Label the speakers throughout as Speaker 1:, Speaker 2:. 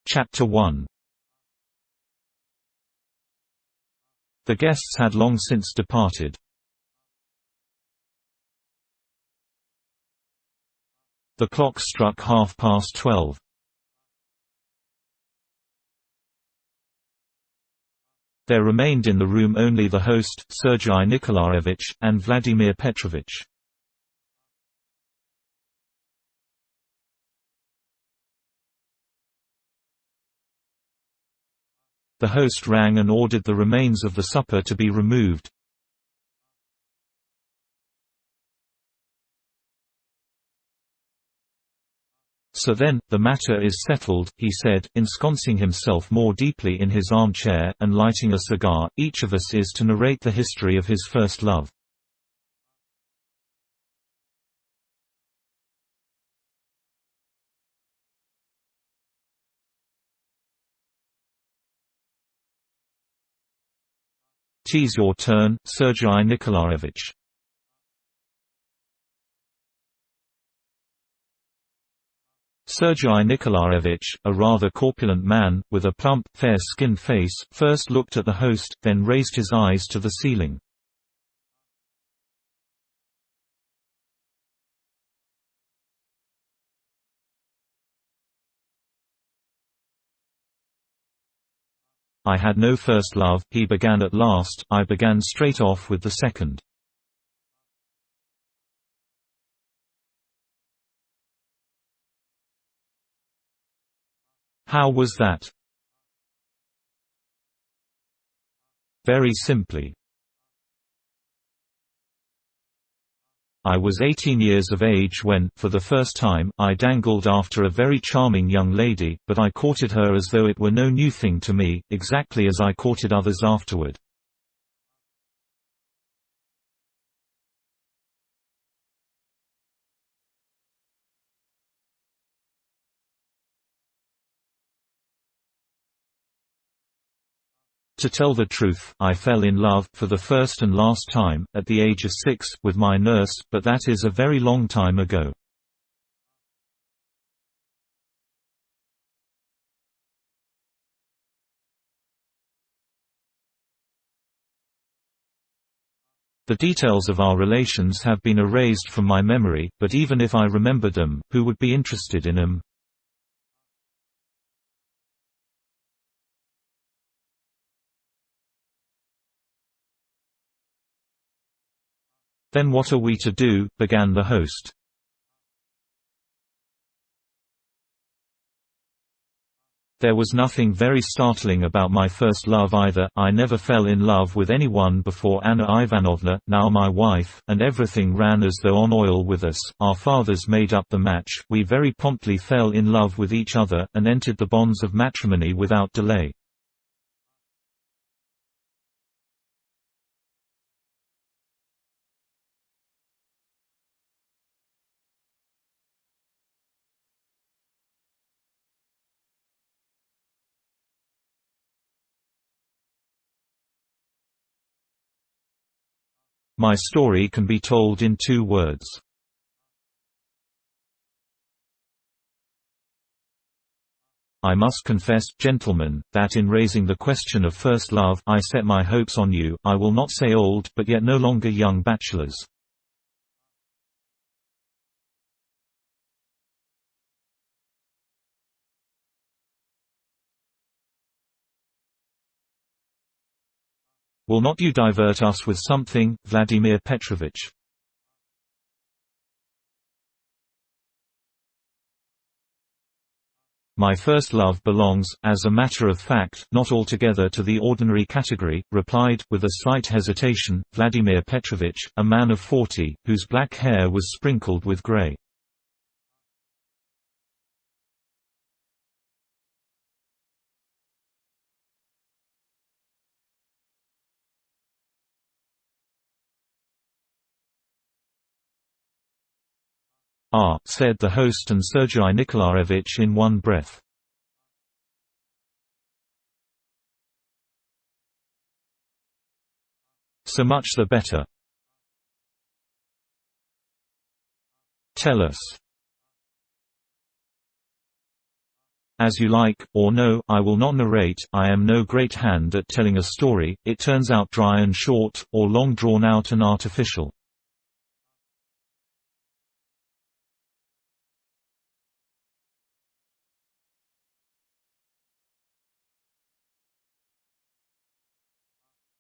Speaker 1: Chapter 1. The guests had long since departed. The clock struck 12:30. There remained in the room only the host, Sergei Nikolaevich, and Vladimir Petrovich. The host rang and ordered the remains of the supper to be removed. "So then, the matter is settled," he said, ensconcing himself more deeply in his armchair, and lighting a cigar. "Each of us is to narrate the history of his first love. Tis your turn, Sergei Nikolaevich." Sergei Nikolaevich, a rather corpulent man, with a plump, fair-skinned face, first looked at the host, then raised his eyes to the ceiling. "I had no first love," he began at last. "I began straight off with the second." "How was that?" "Very simply. I was 18 years of age when, for the first time, I dangled after a very charming young lady, but I courted her as though it were no new thing to me, exactly as I courted others afterward. To tell the truth, I fell in love, for the first and last time, at the age of 6, with my nurse, but that is a very long time ago. The details of our relations have been erased from my memory, but even if I remembered them, who would be interested in them? Then what are we to do?" began the host. "There was nothing very startling about my first love either. I never fell in love with anyone before Anna Ivanovna, now my wife, and everything ran as though on oil with us. Our fathers made up the match, we very promptly fell in love with each other, and entered the bonds of matrimony without delay. My story can be told in 2 words. I must confess, gentlemen, that in raising the question of first love, I set my hopes on you, I will not say old, but yet no longer young bachelors. Will not you divert us with something, Vladimir Petrovich? My first love belongs, as a matter of fact, not altogether to the ordinary category," replied, with a slight hesitation, Vladimir Petrovich, a man of 40, whose black hair was sprinkled with grey. "Ah," said the host and Sergei Nikolaevich in one breath. "So much the better. Tell us." As you like, or no, I will not narrate. I am no great hand at telling a story, it turns out dry and short, or long drawn out and artificial.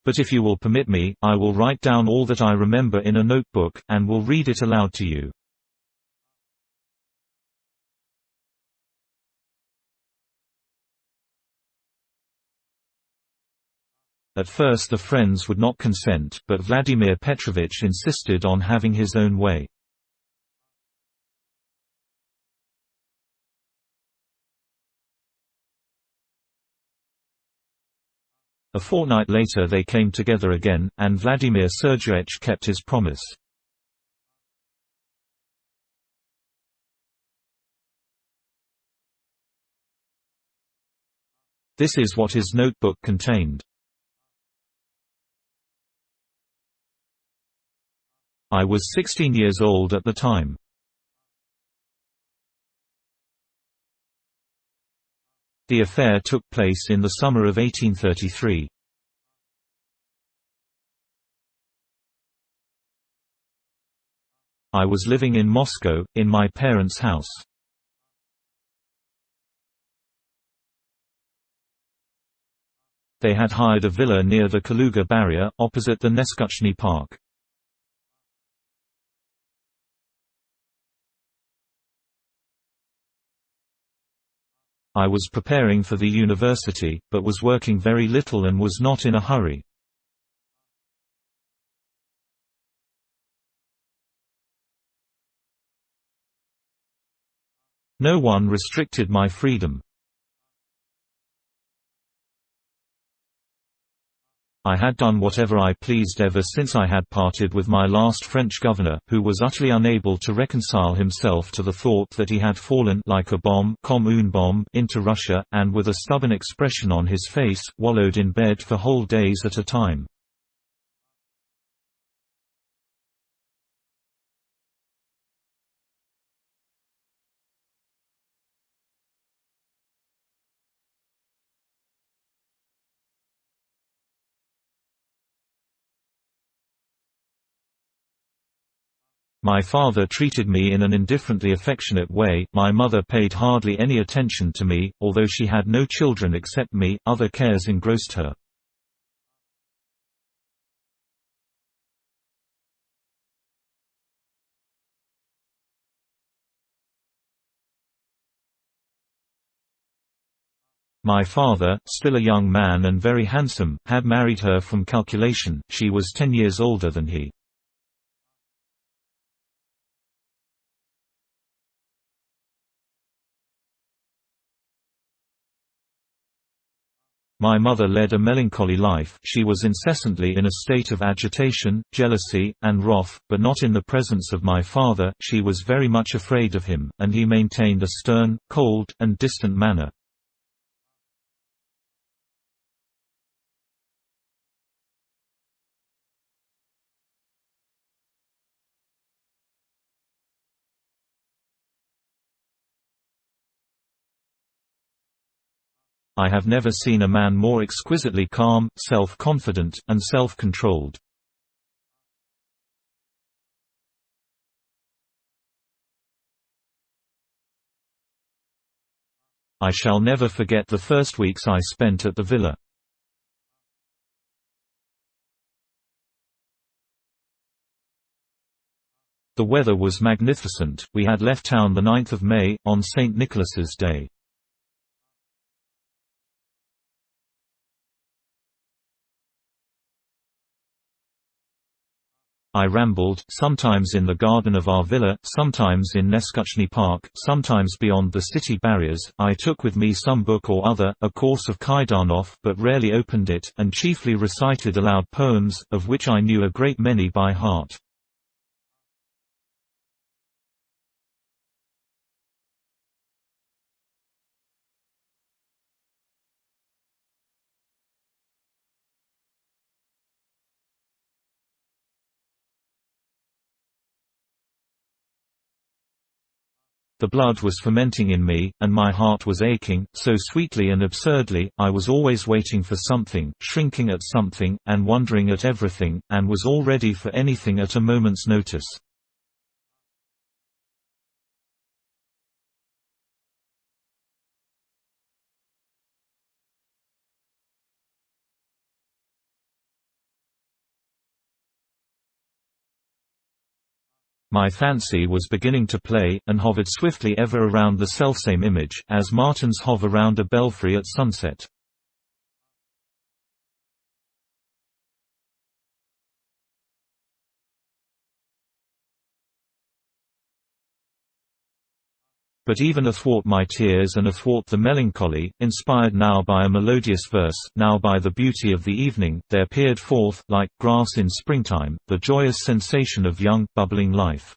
Speaker 1: But if you will permit me, I will write down all that I remember in a notebook, and will read it aloud to you. At first the friends would not consent, but Vladimir Petrovich insisted on having his own way. A fortnight later they came together again, and Vladimir Sergeyevich kept his promise. This is what his notebook contained. I was 16 years old at the time. The affair took place in the summer of 1833. I was living in Moscow, in my parents' house. They had hired a villa near the Kaluga barrier, opposite the Neskuchny Park. I was preparing for the university, but was working very little and was not in a hurry. No one restricted my freedom. I had done whatever I pleased ever since I had parted with my last French governor, who was utterly unable to reconcile himself to the thought that he had fallen like a bomb, comme une bombe, into Russia, and with a stubborn expression on his face, wallowed in bed for whole days at a time. My father treated me in an indifferently affectionate way, my mother paid hardly any attention to me, although she had no children except me, other cares engrossed her. My father, still a young man and very handsome, had married her from calculation. She was 10 years older than he. My mother led a melancholy life. She was incessantly in a state of agitation, jealousy, and wrath, but not in the presence of my father. She was very much afraid of him, and he maintained a stern, cold, and distant manner. I have never seen a man more exquisitely calm, self-confident, and self-controlled. I shall never forget the first weeks I spent at the villa. The weather was magnificent. We had left town the 9th of May, on St. Nicholas's Day. I rambled, sometimes in the garden of our villa, sometimes in Neskuchny Park, sometimes beyond the city barriers. I took with me some book or other, a course of Kaidanov, but rarely opened it, and chiefly recited aloud poems, of which I knew a great many by heart. The blood was fermenting in me, and my heart was aching, so sweetly and absurdly. I was always waiting for something, shrinking at something, and wondering at everything, and was all ready for anything at a moment's notice. My fancy was beginning to play, and hovered swiftly ever around the selfsame image, as martins hover round a belfry at sunset. But even athwart my tears and athwart the melancholy, inspired now by a melodious verse, now by the beauty of the evening, there peered forth, like grass in springtime, the joyous sensation of young, bubbling life.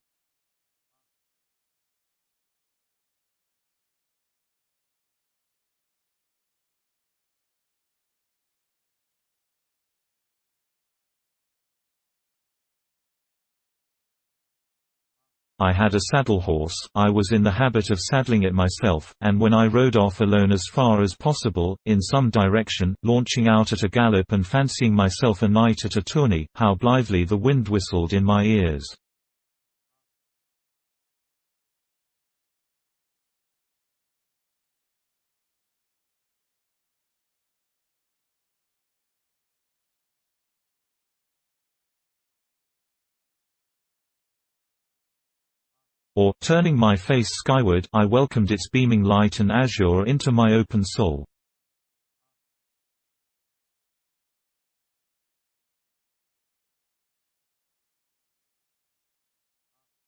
Speaker 1: I had a saddle horse, I was in the habit of saddling it myself, and when I rode off alone as far as possible, in some direction, launching out at a gallop and fancying myself a knight at a tourney, how blithely the wind whistled in my ears. Or, turning my face skyward, I welcomed its beaming light and azure into my open soul.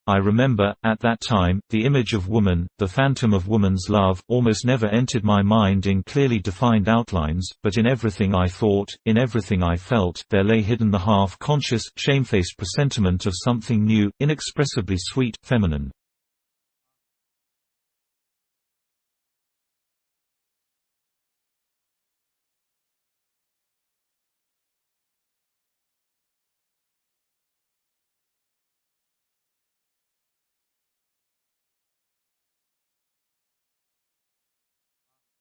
Speaker 1: I remember, at that time, the image of woman, the phantom of woman's love, almost never entered my mind in clearly defined outlines, but in everything I thought, in everything I felt, there lay hidden the half-conscious, shamefaced presentiment of something new, inexpressibly sweet, feminine.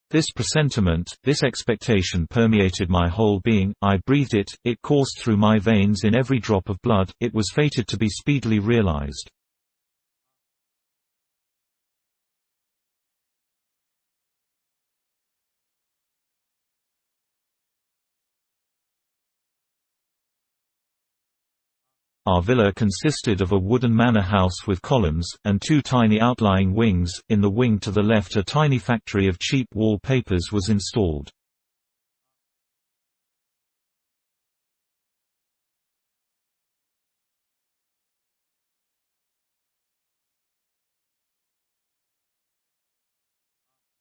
Speaker 1: This presentiment, this expectation permeated my whole being, I breathed it, it coursed through my veins in every drop of blood, it was fated to be speedily realized. Our villa consisted of a wooden manor house with columns, and two tiny outlying wings. In the wing to the left a tiny factory of cheap wall papers was installed.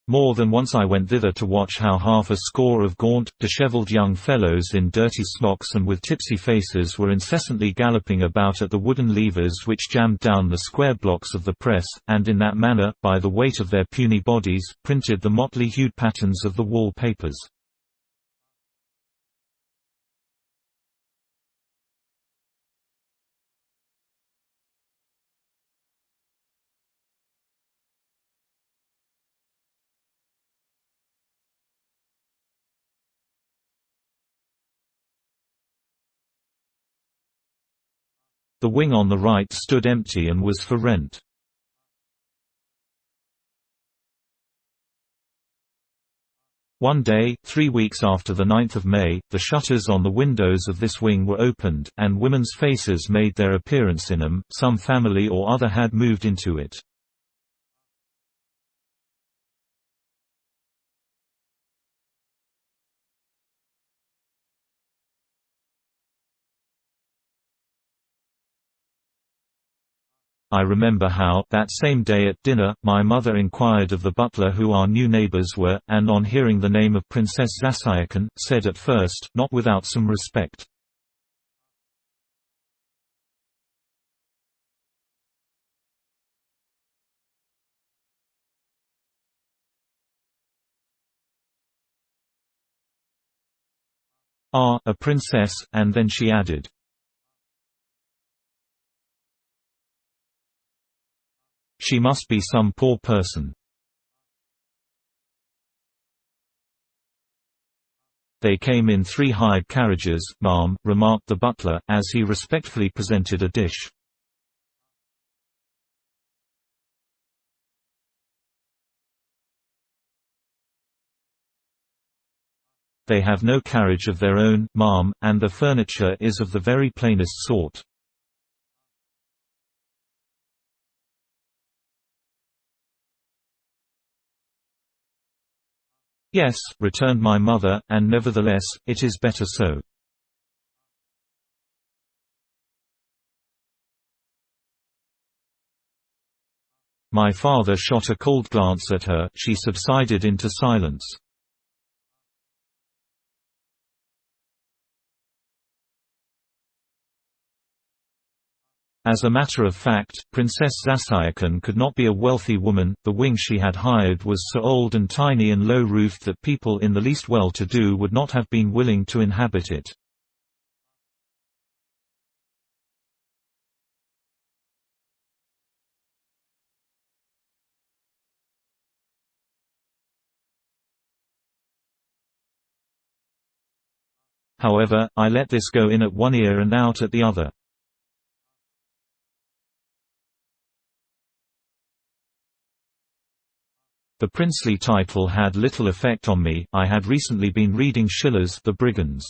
Speaker 1: More than once I went thither to watch how half a score of gaunt, dishevelled young fellows in dirty smocks and with tipsy faces were incessantly galloping about at the wooden levers which jammed down the square blocks of the press, and in that manner, by the weight of their puny bodies, printed the motley-hued patterns of the wall papers. The wing on the right stood empty and was for rent. One day, 3 weeks after the 9th of May, the shutters on the windows of this wing were opened, and women's faces made their appearance in them. Some family or other had moved into it. I remember how, that same day at dinner, my mother inquired of the butler who our new neighbors were, and on hearing the name of Princess Zasyakon, said at first, not without some respect, "Ah, a princess," and then she added, She must be some poor person. They came in 3 hired carriages, ma'am, remarked the butler, as he respectfully presented a dish. They have no carriage of their own, ma'am, and the furniture is of the very plainest sort. Yes, returned my mother, and nevertheless, it is better so. My father shot a cold glance at her. She subsided into silence. As a matter of fact, Princess Zasayakan could not be a wealthy woman. The wing she had hired was so old and tiny and low-roofed that people in the least well-to-do would not have been willing to inhabit it. However, I let this go in at one ear and out at the other. The princely title had little effect on me. I had recently been reading Schiller's The Brigands.